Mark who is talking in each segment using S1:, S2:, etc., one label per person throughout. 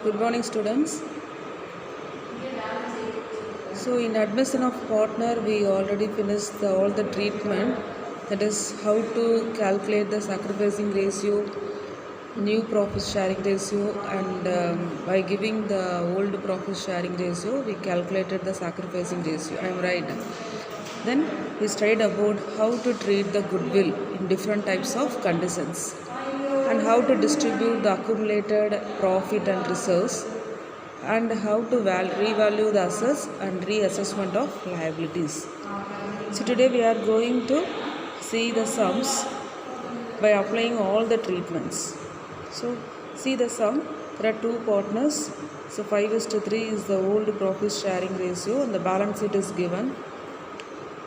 S1: Good morning, students. So, in admission of partner, we already finished all the treatment. That is how to calculate the sacrificing ratio, new profit sharing ratio, and by giving the old profit sharing ratio, we calculated the sacrificing ratio. I am right. Then we studied about how to treat the goodwill in different types of conditions and how to distribute the accumulated profit and reserves and how to revalue the assets and reassessment of liabilities. So today we are going to see the sums by applying all the treatments. So see the sum. There are two partners. So 5:3 is the old profit sharing ratio and the balance sheet is given.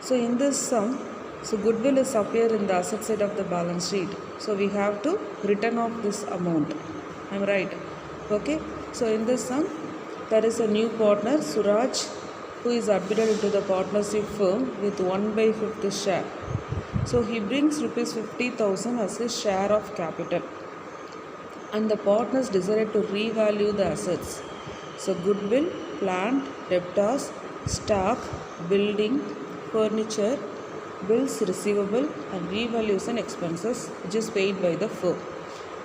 S1: So in this sum, so goodwill is appear in the asset side of the balance sheet. So we have to return off this amount. I am right. Okay. So in this sum, there is a new partner, Suraj, who is admitted into the partnership firm with 1/5 share. So he brings rupees 50,000 as his share of capital. And the partners decided to revalue the assets. So goodwill, plant, debtors, stock, building, furniture, bills receivable and revaluation expenses which is paid by the firm.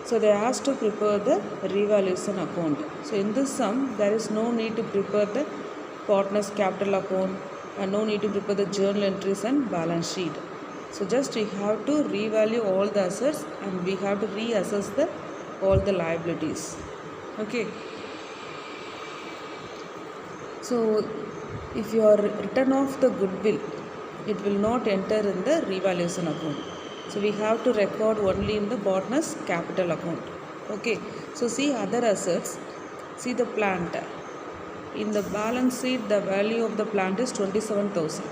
S1: So they are asked to prepare the revaluation account. So in this sum, there is no need to prepare the partner's capital account and no need to prepare the journal entries and balance sheet. So just we have to revalue all the assets and we have to reassess all the liabilities. Okay. So if you are written off the goodwill, it will not enter in the revaluation account. So we have to record only in the partner's capital account. Okay. So see other assets. See the plant. In the balance sheet, the value of the plant is 27,000.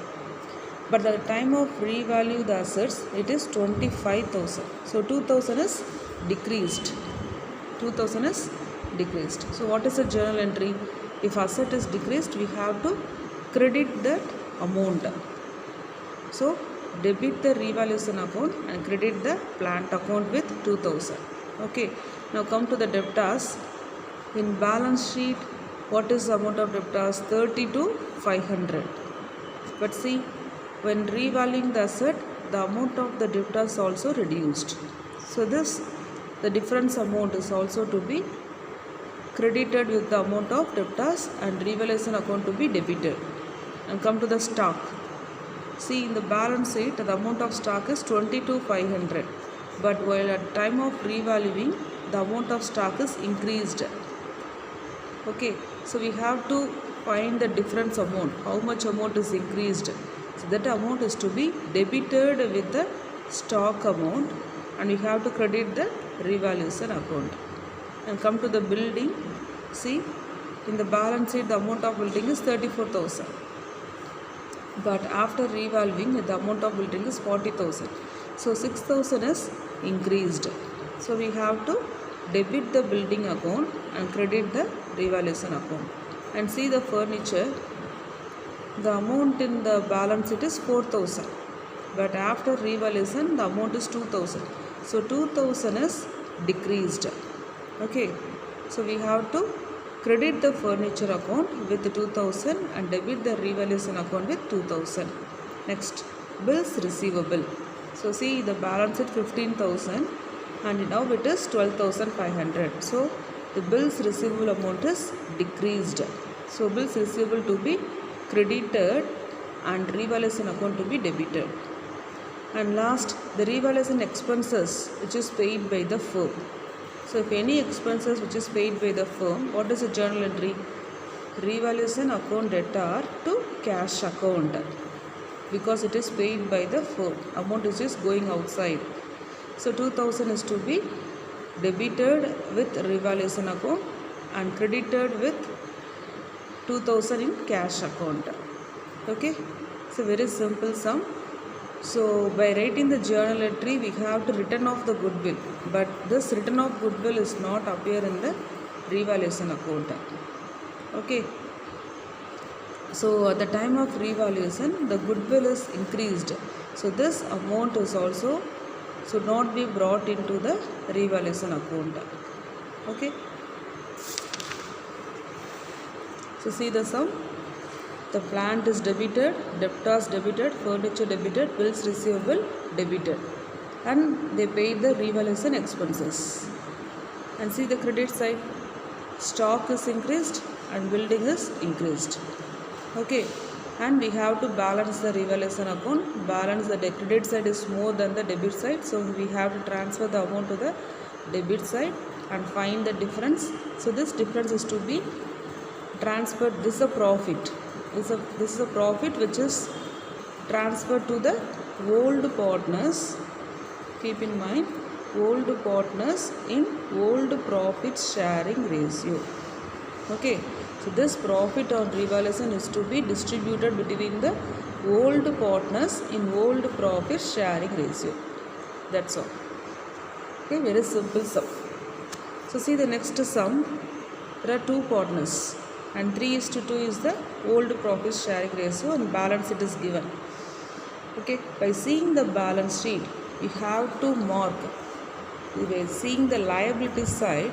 S1: But at the time of revalue the assets, it is 25,000. So 2,000 is decreased. 2,000 is decreased. So what is the journal entry? If asset is decreased, we have to credit that amount. So debit the revaluation account and credit the plant account with 2,000. Okay. Now come to the debtors. In balance sheet, what is the amount of debtors? 30 to 500. But see, when revaluing the asset, the amount of the debtors also reduced. So the difference amount is also to be credited with the amount of debtors and revaluation account to be debited. And come to the stock. See, in the balance sheet, the amount of stock is 20 to 500. But while at time of revaluing, the amount of stock is increased. Okay, so we have to find the difference amount. How much amount is increased? So that amount is to be debited with the stock amount and we have to credit the revaluation account. And come to the building. See, in the balance sheet, the amount of building is 34,000. But after revaluing, the amount of building is 40,000. So 6,000 is increased. So we have to debit the building account and credit the revaluation account. And see the furniture. The amount in the balance sheet is 4,000. But after revaluation, the amount is 2,000. So 2,000 is decreased. Okay. So we have to credit the furniture account with 2,000 and debit the revaluation account with 2,000. Next, bills receivable. So see the balance at 15,000 and now it is 12,500. So the bills receivable amount is decreased. So bills receivable to be credited and revaluation account to be debited. And last, the revaluation expenses which is paid by the firm. So if any expenses which is paid by the firm, what is the journal entry? Revaluation account debtor to cash account because it is paid by the firm. Amount is just going outside. So 2,000 is to be debited with revaluation account and credited with 2,000 in cash account. Okay. It's a very simple sum. So by writing the journal entry, we have to return off the goodwill. But this return of goodwill is not appear in the revaluation account. Okay. So at the time of revaluation, the goodwill is increased. So this amount is also should not be brought into the revaluation account. Okay. So see the sum. The plant is debited, debtors debited, furniture debited, bills receivable debited, and they paid the revaluation expenses. And see the credit side, stock is increased and building is increased. Okay, and we have to balance the revaluation account. Balance the credit side is more than the debit side, so we have to transfer the amount to the debit side and find the difference. So this difference is to be transferred. This is a profit. This is a profit which is transferred to the old partners. Keep in mind, old partners in old profit sharing ratio. Okay, so this profit on revaluation is to be distributed between the old partners in old profit sharing ratio. That's all. Okay, very simple sum. So see the next sum. There are two partners and 3:2 is the old profit sharing ratio and balance it is given. Okay, by seeing the balance sheet, you have to mark. By seeing the liability side,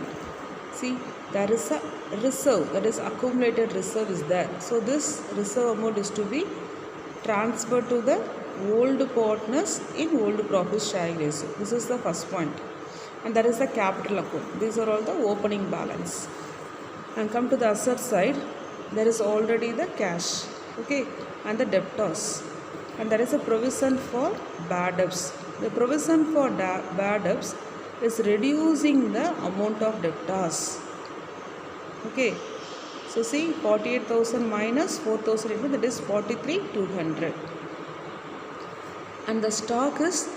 S1: see there is a reserve, that is accumulated reserve is there. So this reserve amount is to be transferred to the old partners in old profit sharing ratio. This is the first point. And that is the capital account. These are all the opening balance. And come to the asset side, there is already the cash, okay, and the debtors, and there is a provision for bad debts. The provision for bad debts is reducing the amount of debtors. Okay, so see 48,000 minus 4,000, that is 43,200, and the stock is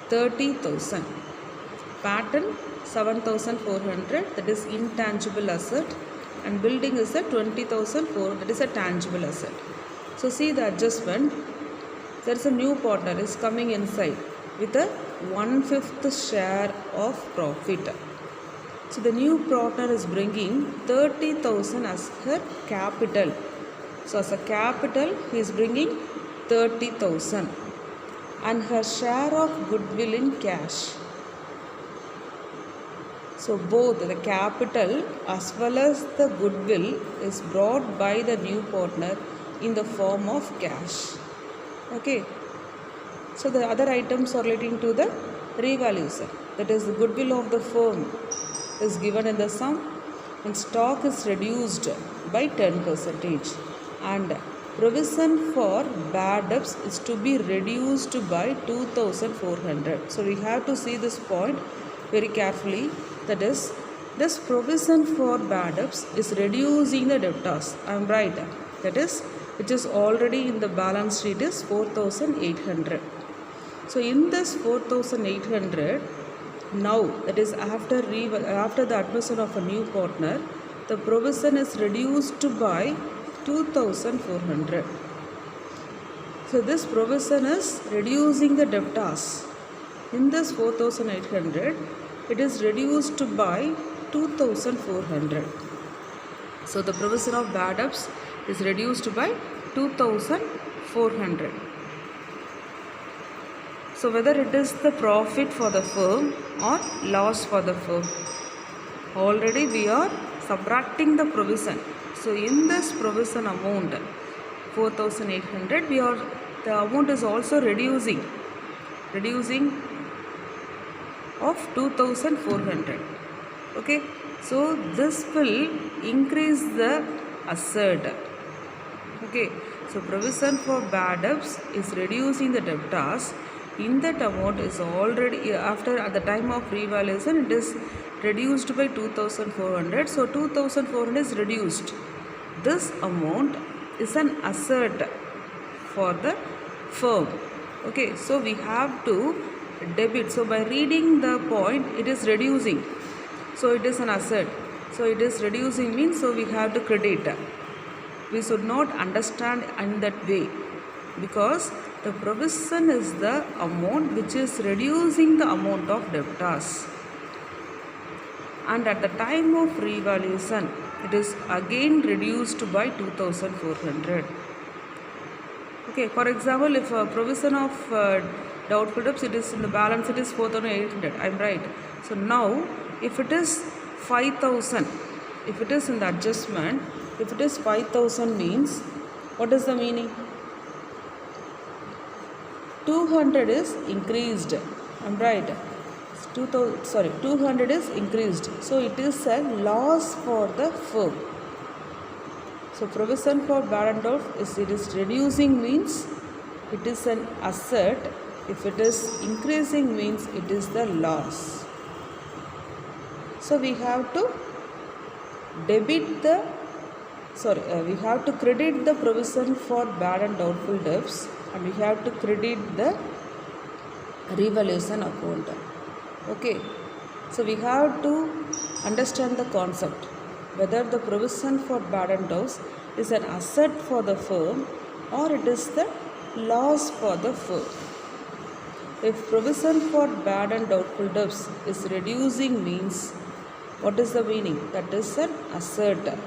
S1: 30,000. Patent 7,400, that is intangible asset, and building is a 20,400, that is a tangible asset. So see the adjustment. There is a new partner is coming inside with a 1/5 share of profit. So the new partner is bringing 30,000 as her capital. So as a capital he is bringing 30,000 and her share of goodwill in cash. So both the capital as well as the goodwill is brought by the new partner in the form of cash. Okay. So the other items are relating to the revaluation. That is the goodwill of the firm is given in the sum, and stock is reduced by 10%, and provision for bad debts is to be reduced by 2,400. So we have to see this point very carefully. That is, this provision for bad debts is reducing the debtors. I am right. That is, which is already in the balance sheet is 4,800. So in this 4,800, now that is after the admission of a new partner, the provision is reduced by 2,400. So this provision is reducing the debtors. In this 4,800, it is reduced by 2,400. So the provision of bad debts is reduced by 2,400. So whether it is the profit for the firm or loss for the firm, already we are subtracting the provision. So in this provision amount 4,800, the amount is also reducing of 2,400. Okay, so this will increase the asset. Okay, so provision for bad debts is reducing the debtors. In that amount is already after at the time of revaluation it is reduced by 2,400. So 2,400 is reduced. This amount is an asset for the firm. Okay, so we have to debit. So by reading the point, it is reducing. So it is an asset. So it is reducing means, so we have to credit. We should not understand in that way, because the provision is the amount which is reducing the amount of debtors. And at the time of revaluation, it is again reduced by 2,400. Okay, for example, if a provision of doubtful debts, it is in the balance, it is 4,800. I am right. So now, if it is 5,000, if it is in the adjustment, if it is 5,000 means, what is the meaning? 200 is increased. I'm right. 200 is increased. So it is a loss for the firm. So provision for Bahrendorf is it is reducing means it is an asset. If it is increasing means it is the loss. So we have to we have to credit the provision for bad and doubtful debts, and we have to credit the revaluation account. Okay, so we have to understand the concept whether the provision for bad and doubts is an asset for the firm or it is the loss for the firm. If provision for bad and doubtful debts is reducing means, what is the meaning? That is an asset.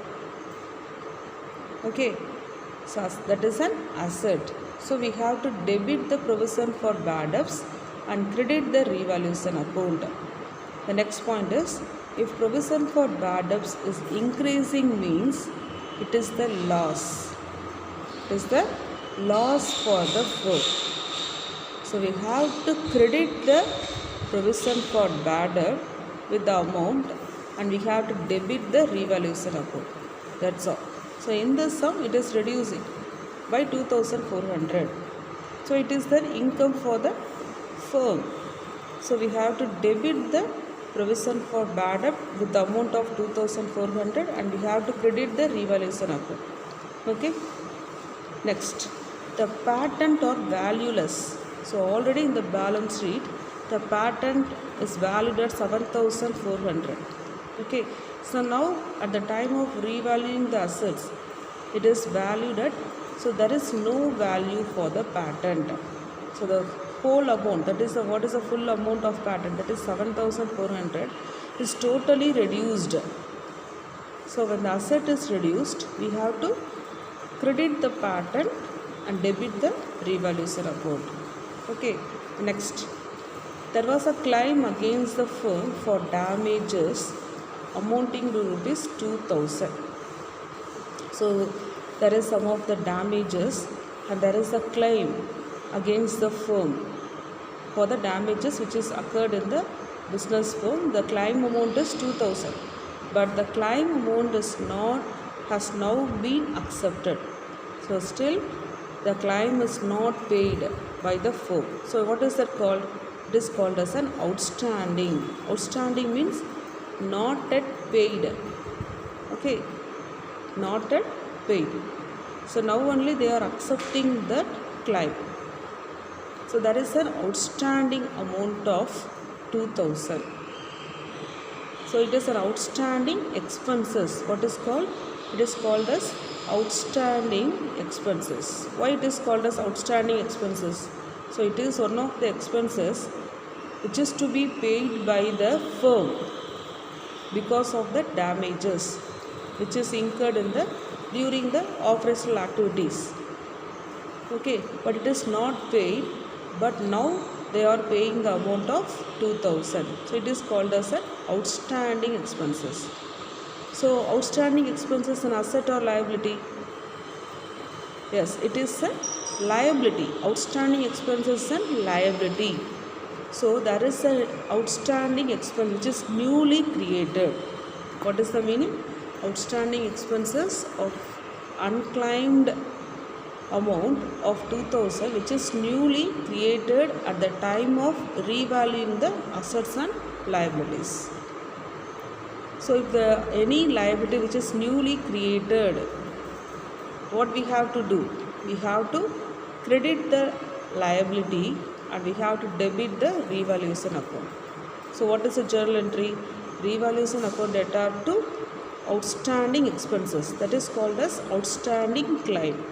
S1: Okay, so that is an asset. So we have to debit the provision for bad debts and credit the revaluation account. The next point is, if provision for bad debts is increasing means it is the loss. It is the loss for the firm. So we have to credit the provision for bad debt with the amount, and we have to debit the revaluation account. That's all. So in this sum it is reducing by 2,400. So it is the income for the firm. So we have to debit the provision for bad debt with the amount of 2,400, and we have to credit the revaluation account. Okay. Next, the patent or valueless. So already in the balance sheet, the patent is valued at 7,400. Okay. So now at the time of revaluing the assets, it is valued at, so there is no value for the patent. So the whole amount, that is what is the full amount of patent, that is 7,400, is totally reduced. So when the asset is reduced, we have to credit the patent and debit the revaluation account. Okay, next, there was a claim against the firm for damages amounting to rupees 2,000. So there is some of the damages, and there is a claim against the firm for the damages which is occurred in the business firm. The claim amount is 2,000, but the claim amount has now been accepted. So still the claim is not paid by the firm. So what is that called? It is called as an outstanding. Outstanding means not yet paid. Okay, not yet paid. So now only they are accepting that claim. So there is an outstanding amount of 2,000. So it is an outstanding expenses. What is called? It is called as outstanding expenses. Why it is called as outstanding expenses? So it is one of the expenses which is to be paid by the firm because of the damages which is incurred during the operational activities. Okay, but it is not paid, but now they are paying the amount of 2,000. So it is called as an outstanding expenses. So outstanding expenses an asset or liability? Yes, it is a liability. Outstanding expenses and liability. So there is an outstanding expense which is newly created. What is the meaning? Outstanding expenses of unclaimed amount of 2,000 which is newly created at the time of revaluing the assets and liabilities. So if any liability which is newly created, what we have to do? We have to credit the liability and we have to debit the revaluation account. So what is a journal entry? Revaluation account data to outstanding expenses, that is called as outstanding claim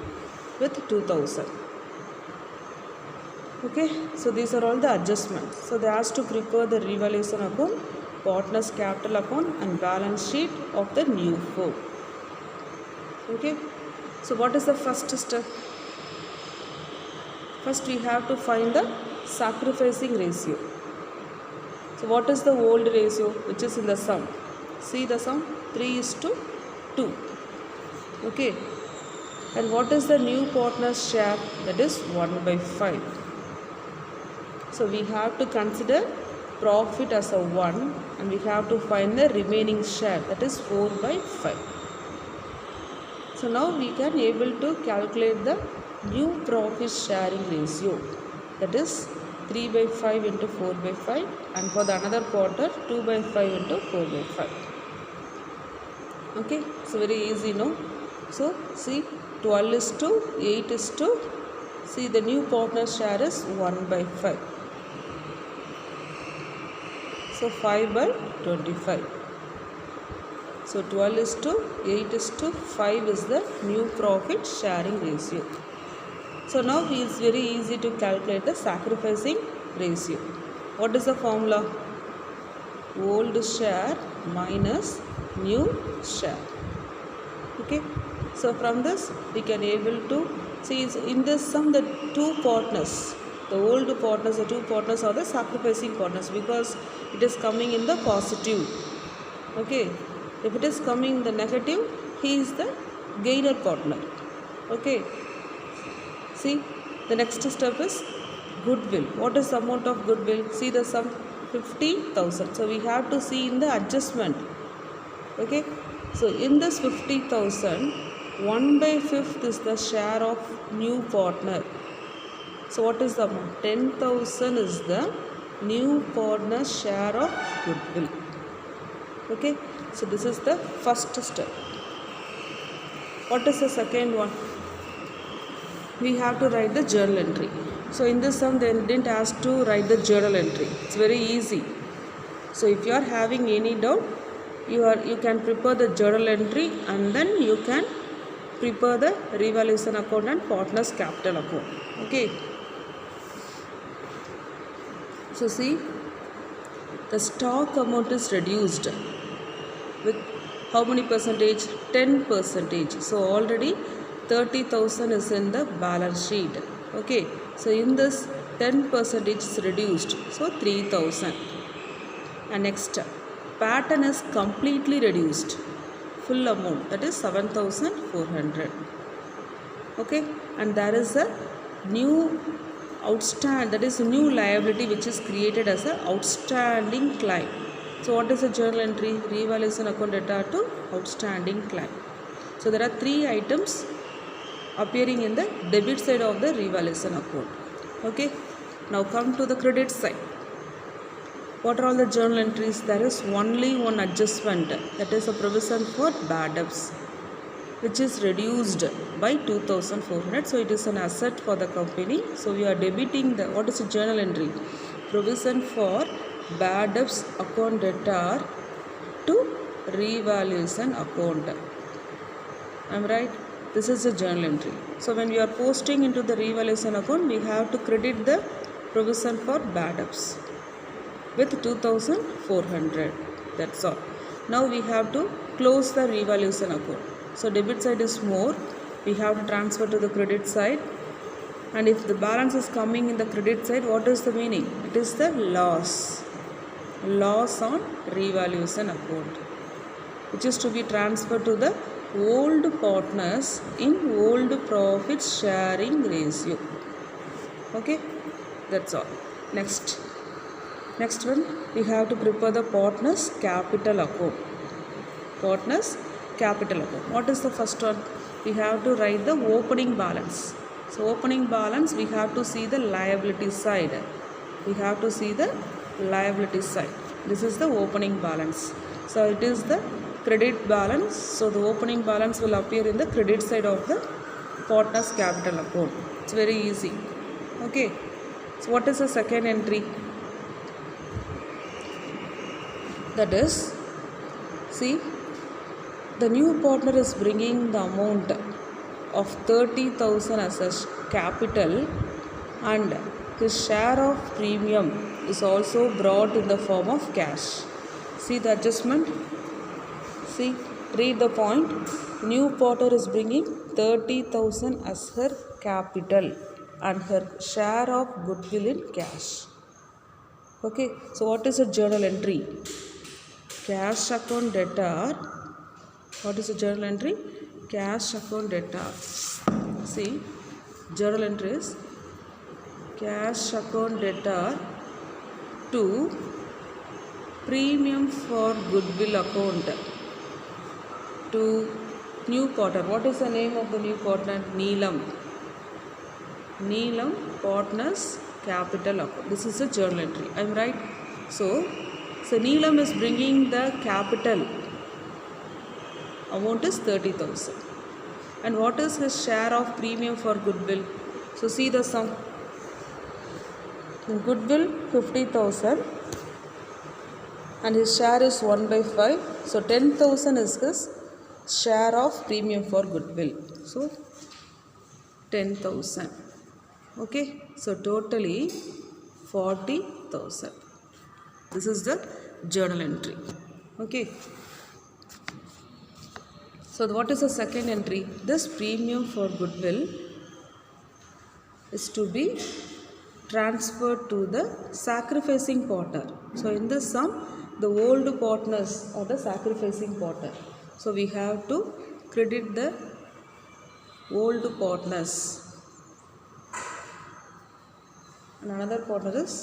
S1: with 2,000. Okay, so these are all the adjustments. So they asked to prepare the revaluation account, partners capital account and balance sheet of the new firm. Okay, so what is the first step? First we have to find the sacrificing ratio. So what is the old ratio which is in the sum? See the sum. 3:2. Okay. And what is the new partner's share? That is 1/5. So we have to consider profit as a 1 and we have to find the remaining share, that is 4/5. So now we can able to calculate the new profit sharing ratio, that is 3/5 into 4/5, and for the another quarter 2/5 into 4/5. Okay, so very easy, no? So see, 12:8 see the new partner share is 1/5. So 5/25. So 12:8:5 is the new profit sharing ratio. So now it is very easy to calculate the sacrificing ratio. What is the formula? Old share minus new share. Okay. So from this we can able to see in this sum the two partners, the old partners, the two partners are the sacrificing partners because it is coming in the positive. Okay. If it is coming in the negative, he is the gainer partner. Okay. See, the next step is goodwill. What is the amount of goodwill? See the sum 50,000. So we have to see in the adjustment. Okay. So in this 50,000, 1/5 is the share of new partner. So what is the amount? 10,000 is the new partner's share of goodwill. Okay. So this is the first step. What is the second one? We have to write the journal entry. So in this sum they didn't ask to write the journal entry. It's very easy. So if you are having any doubt, you can prepare the journal entry and then you can prepare the revaluation account and partners capital account. Okay. So see, the stock amount is reduced with how many percentage? 10%. So already 30,000 is in the balance sheet. Okay. So in this 10% is reduced. So 3,000. And next, pattern is completely reduced. Full amount, that is 7,400. Okay. And there is a new outstanding, that is a new liability which is created as an outstanding claim. So what is the journal entry? Revaluation account data to outstanding claim. So there are 3 items appearing in the debit side of the revaluation account. Okay. Now come to the credit side. What are all the journal entries? There is only one adjustment, that is a provision for bad debts, which is reduced by 2,400. So it is an asset for the company. So we are debiting the, what is the journal entry? Provision for bad debts account debtor to revaluation account. Am I right? This is the journal entry. So when we are posting into the revaluation account, we have to credit the provision for bad debts with 2,400. That's all. Now we have to close the revaluation account. So debit side is more, we have to transfer to the credit side. And if the balance is coming in the credit side, what is the meaning? It is the loss on revaluation account, which is to be transferred to the old partners in old profit sharing ratio. Okay, that's all. Next one, we have to prepare the partners capital account. Partners capital account. What is the first one? We have to write the opening balance. So opening balance, we have to see the liability side. We have to see the liability side. This is the opening balance. So it is the credit balance. So the opening balance will appear in the credit side of the partners capital account. It's very easy. Okay. So what is the second entry? That is, see, the new partner is bringing the amount of 30,000 as a capital and his share of premium is also brought in the form of cash. See the adjustment? See, read the point. New partner is bringing 30,000 as her capital and her share of goodwill in cash. Okay, so what is a journal entry? Cash account debtor What is the journal entry? Cash account debtor. See, journal entry is cash account debtor to premium for goodwill account to new partner. What is the name of the new partner? Neelam. Neelam Partners Capital account. This is a journal entry. I am right. So Neelam is bringing the capital. Amount is 30,000. And what is his share of premium for goodwill? So see the sum. In goodwill 50,000 and his share is 1/5. So 10,000 is his share of premium for goodwill. So 10,000. Okay. So totally 40,000. This is the journal entry. Okay. So what is the second entry? This premium for goodwill is to be transferred to the sacrificing partner. So in this sum, the old partners are the sacrificing partner. So we have to credit the old partners. And another partner is,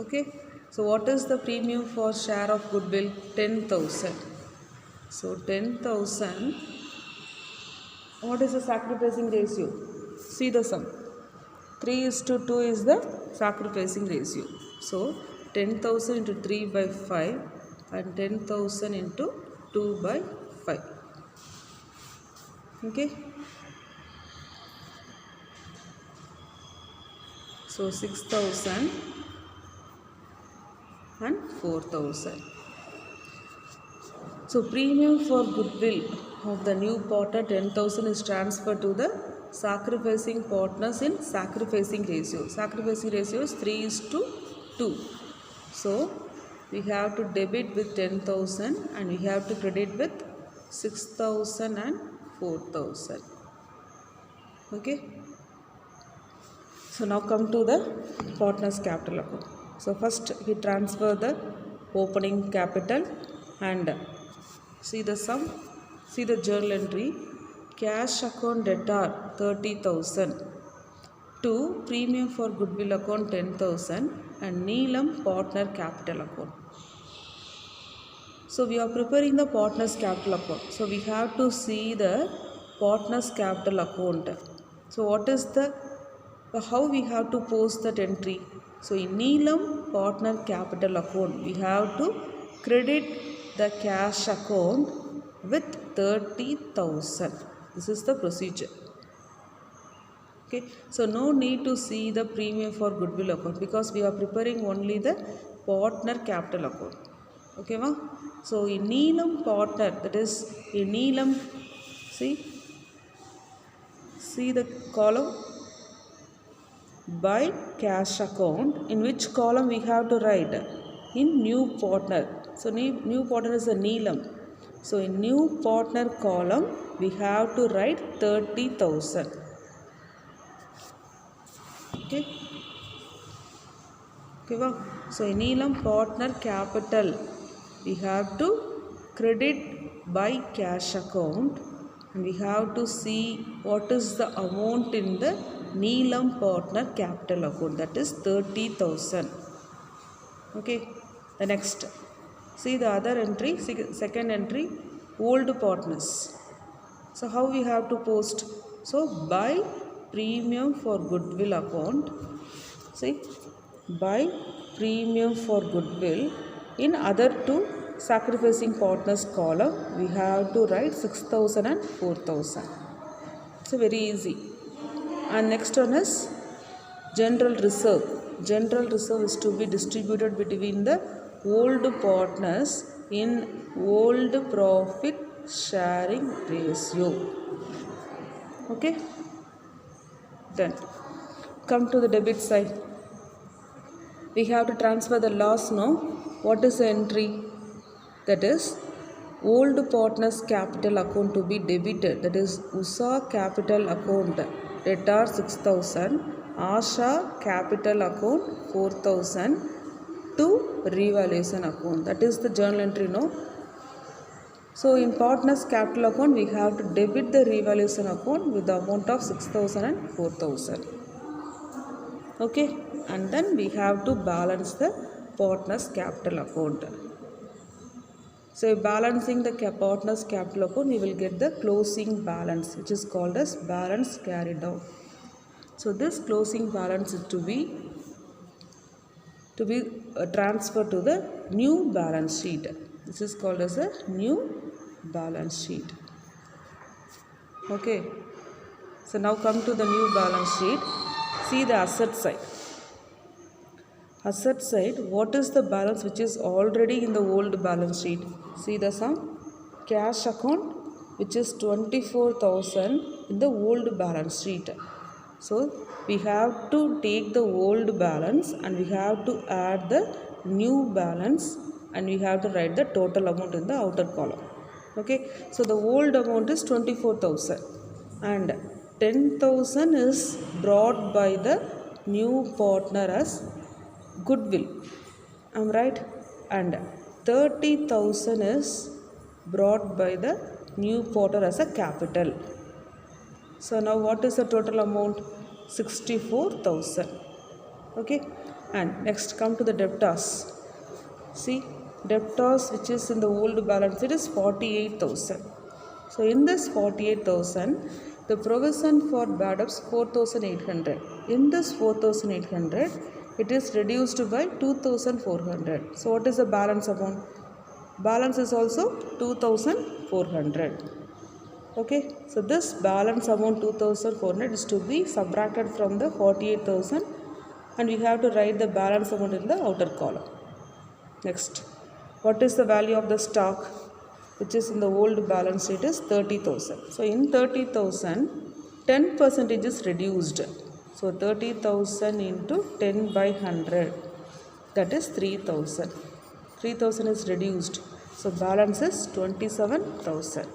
S1: okay. So what is the premium for share of goodwill? 10,000. So 10,000. What is the sacrificing ratio? See the sum. 3:2 is the sacrificing ratio. So 10,000 into 3/5 and 10,000 into 2/5. Okay. So 6,000 and 4,000. So premium for goodwill of the new partner 10,000 is transferred to the sacrificing partners in sacrificing ratio. Sacrificing ratio is 3:2. So we have to debit with 10,000 and we have to credit with 6,000 and 4,000. Okay. So now come to the partners capital account. So first we transfer the opening capital and see the sum. See the journal entry. Cash account debtor 30,000 to premium for goodwill account 10,000 and Neelam partner capital account. So we are preparing the partners capital account. So we have to see the partners capital account. So what is the, how we have to post that entry? So in Neelam partner capital account, we have to credit the cash account with 30,000. This is the procedure. Okay. So no need to see the premium for goodwill account because we are preparing only the partner capital account. Okay, ma? So in Neelam partner, that is in Neelam, see the column by cash account. In which column we have to write? In new partner. So new partner is a Neelam. So in new partner column we have to write 30,000. Okay. Okay, wow. So in Neelam partner capital we have to credit by cash account and we have to see what is the amount in the Neelam partner capital account, that is 30,000. Okay. The next, see the other entry, second entry, old partners. So how we have to post? So by premium for goodwill account, see, by premium for goodwill in other two sacrificing partners column we have to write 6,000 and 4,000. So very easy. And next one is general reserve. General reserve is to be distributed between the old partners in old profit sharing ratio. Okay. Then come to the debit side. We have to transfer the loss now. What is the entry? That is old partners capital account to be debited. That is USA capital account debtor 6,000, Asha capital account 4,000 to revaluation account. That is the journal entry, no? So in partners capital account, we have to debit the revaluation account with the amount of 6,000 and 4,000. Okay, and then we have to balance the partners capital account. So balancing the partners capital account, we will get the closing balance, which is called as balance carried out. So this closing balance is to be transferred to the new balance sheet. This is called as a new balance sheet. Okay. So now come to the new balance sheet. See the asset side. Asset side, what is the balance which is already in the old balance sheet? See the sum. Cash account, which is 24,000 in the old balance sheet. So we have to take the old balance and we have to add the new balance and we have to write the total amount in the outer column. Okay, so the old amount is 24,000 and 10,000 is brought by the new partner as goodwill. I'm right? And 30,000 is brought by the new partner as a capital. So now what is the total amount? 64,000. Okay, and next come to the debtors. See, debtors which is in the old balance sheet is 48,000. So in this 48,000, the provision for bad debts 4,800. In this 4,800, it is reduced by 2,400. So what is the balance amount? Balance is also 2,400. Okay, so this balance amount 2,400 is to be subtracted from the 48,000 and we have to write the balance amount in the outer column. Next, what is the value of the stock which is in the old balance sheet is 30,000. So in 30,000, 10% is reduced. So 30,000 into 10 by 100, that is 3,000. 3,000 is reduced. So balance is 27,000.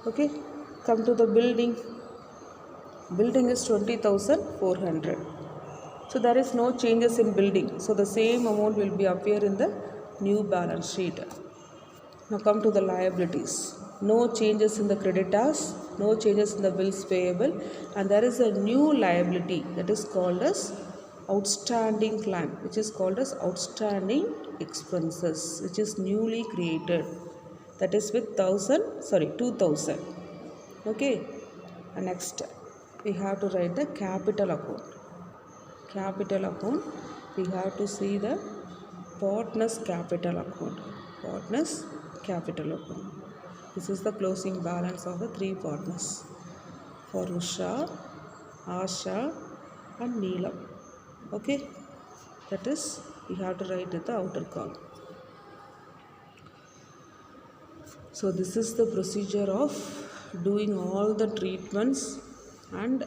S1: Okay, come to the building. Building is 20,400. So there is no changes in building. So the same amount will be appear in the new balance sheet. Now come to the liabilities. No changes in the creditors, no changes in the bills payable, and there is a new liability that is called as outstanding claim, which is called as outstanding expenses, which is newly created. That is with 2,000. Okay, and next we have to write the capital account. Capital account, we have to see the partners capital account. Partners capital account. This is the closing balance of the three partners for Usha, Asha and Neelam. Okay, that is we have to write at the outer column. So this is the procedure of doing all the treatments and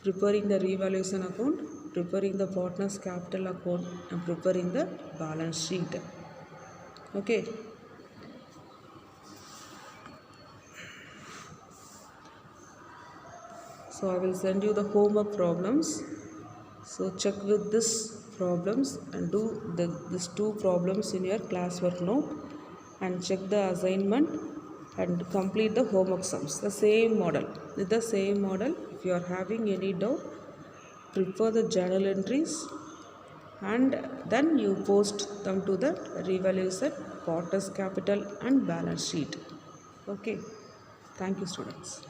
S1: preparing the revaluation account, preparing the partners capital account and preparing the balance sheet. Okay. So I will send you the homework problems. So check with this problems and do these two problems in your classwork note and check the assignment and complete the homework sums. The same model. With the same model, if you are having any doubt, prepare the journal entries and then you post them to the revaluation, partners capital and balance sheet. Okay. Thank you, students.